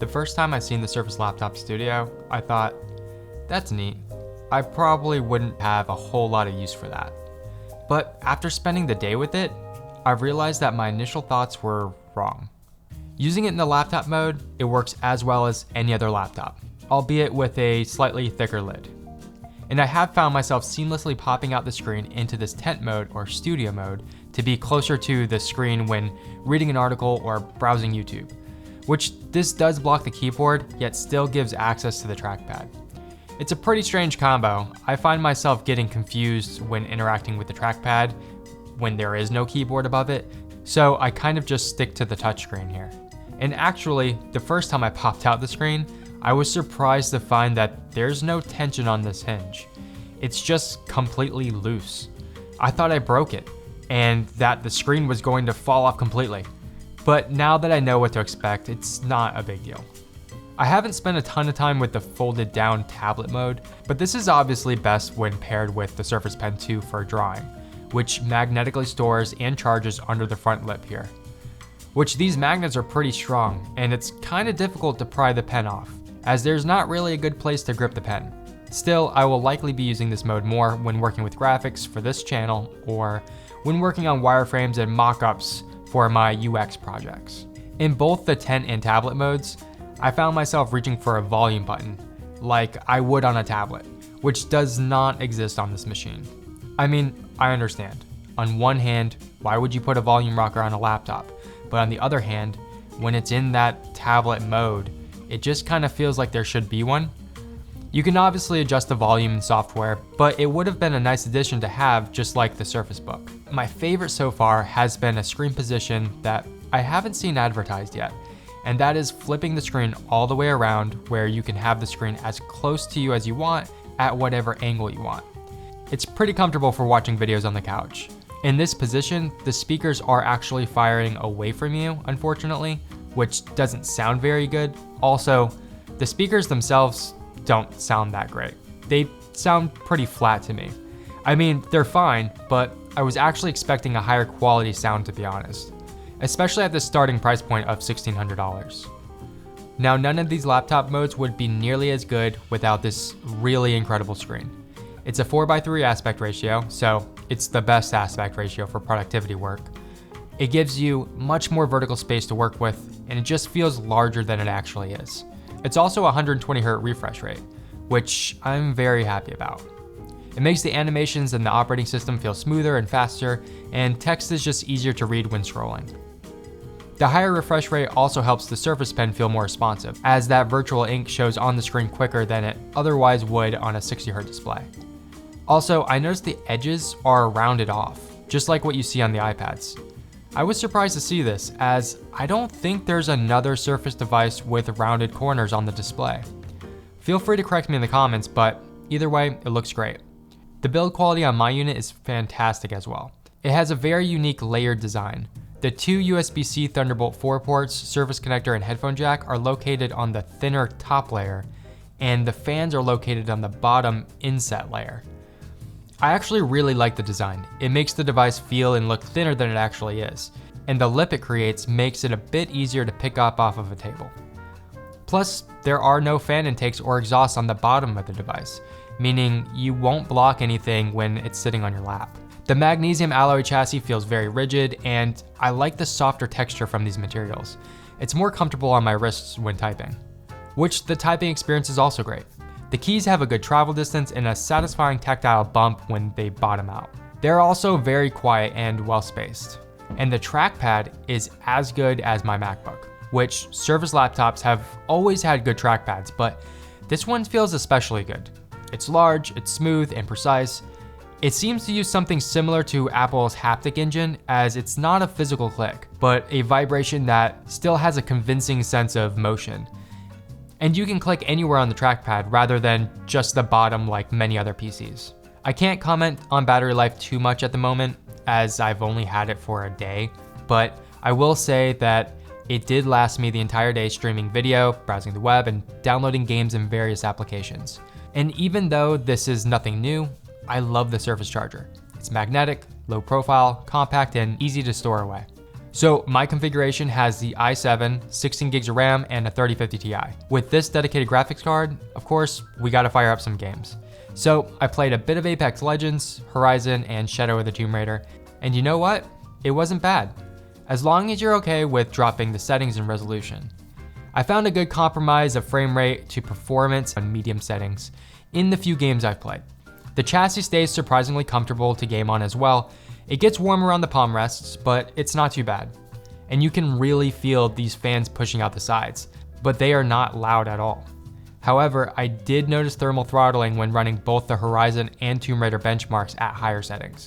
The first time I seen the Surface Laptop Studio, I thought, that's neat. I probably wouldn't have a whole lot of use for that. But after spending the day with it, I've realized that my initial thoughts were wrong. Using it in the laptop mode, it works as well as any other laptop, albeit with a slightly thicker lid. And I have found myself seamlessly popping out the screen into this tent mode or studio mode to be closer to the screen when reading an article or browsing YouTube, which this does block the keyboard, yet still gives access to the trackpad. It's a pretty strange combo. I find myself getting confused when interacting with the trackpad when there is no keyboard above it, so I kind of just stick to the touchscreen here. And actually, the first time I popped out the screen, I was surprised to find that there's no tension on this hinge. It's just completely loose. I thought I broke it, and that the screen was going to fall off completely. But now that I know what to expect, it's not a big deal. I haven't spent a ton of time with the folded down tablet mode, but this is obviously best when paired with the Surface Pen 2 for drawing, which magnetically stores and charges under the front lip here. Which these magnets are pretty strong, and it's kind of difficult to pry the pen off, as there's not really a good place to grip the pen. Still, I will likely be using this mode more when working with graphics for this channel, or when working on wireframes and mock-ups for my UX projects. In both the tent and tablet modes, I found myself reaching for a volume button, like I would on a tablet, which does not exist on this machine. I mean, I understand. On one hand, why would you put a volume rocker on a laptop? But on the other hand, when it's in that tablet mode, it just kind of feels like there should be one. You can obviously adjust the volume in software, but it would have been a nice addition to have, just like the Surface Book. My favorite so far has been a screen position that I haven't seen advertised yet, and that is flipping the screen all the way around where you can have the screen as close to you as you want at whatever angle you want. It's pretty comfortable for watching videos on the couch. In this position, the speakers are actually firing away from you, unfortunately, which doesn't sound very good. Also, the speakers themselves don't sound that great. They sound pretty flat to me. I mean, they're fine, but I was actually expecting a higher quality sound, to be honest, especially at the starting price point of $1,600. Now, none of these laptop modes would be nearly as good without this really incredible screen. It's a 4:3 aspect ratio, so it's the best aspect ratio for productivity work. It gives you much more vertical space to work with, and it just feels larger than it actually is. It's also a 120Hz refresh rate, which I'm very happy about. It makes the animations and the operating system feel smoother and faster, and text is just easier to read when scrolling. The higher refresh rate also helps the Surface Pen feel more responsive, as that virtual ink shows on the screen quicker than it otherwise would on a 60Hz display. Also, I noticed the edges are rounded off, just like what you see on the iPads. I was surprised to see this, as I don't think there's another Surface device with rounded corners on the display. Feel free to correct me in the comments, but either way, it looks great. The build quality on my unit is fantastic as well. It has a very unique layered design. The two USB-C Thunderbolt 4 ports, Surface connector, and headphone jack are located on the thinner top layer, and the fans are located on the bottom inset layer. I actually really like the design. It makes the device feel and look thinner than it actually is, and the lip it creates makes it a bit easier to pick up off of a table. Plus, there are no fan intakes or exhausts on the bottom of the device, meaning you won't block anything when it's sitting on your lap. The magnesium alloy chassis feels very rigid, and I like the softer texture from these materials. It's more comfortable on my wrists when typing, which the typing experience is also great. The keys have a good travel distance and a satisfying tactile bump when they bottom out. They're also very quiet and well spaced. And the trackpad is as good as my MacBook, which Surface laptops have always had good trackpads, but this one feels especially good. It's large, it's smooth and precise. It seems to use something similar to Apple's haptic engine, as it's not a physical click, but a vibration that still has a convincing sense of motion. And you can click anywhere on the trackpad rather than just the bottom like many other PCs. I can't comment on battery life too much at the moment, as I've only had it for a day, but I will say that it did last me the entire day streaming video, browsing the web, and downloading games and various applications. And even though this is nothing new, I love the Surface charger. It's magnetic, low profile, compact, and easy to store away. So my configuration has the i7, 16 gigs of RAM, and a 3050 Ti. With this dedicated graphics card, of course, we gotta fire up some games. So I played a bit of Apex Legends, Horizon, and Shadow of the Tomb Raider, and you know what? It wasn't bad, as long as you're okay with dropping the settings and resolution. I found a good compromise of frame rate to performance on medium settings in the few games I've played. The chassis stays surprisingly comfortable to game on as well. It gets warm around the palm rests, but it's not too bad. And you can really feel these fans pushing out the sides, but they are not loud at all. However, I did notice thermal throttling when running both the Horizon and Tomb Raider benchmarks at higher settings.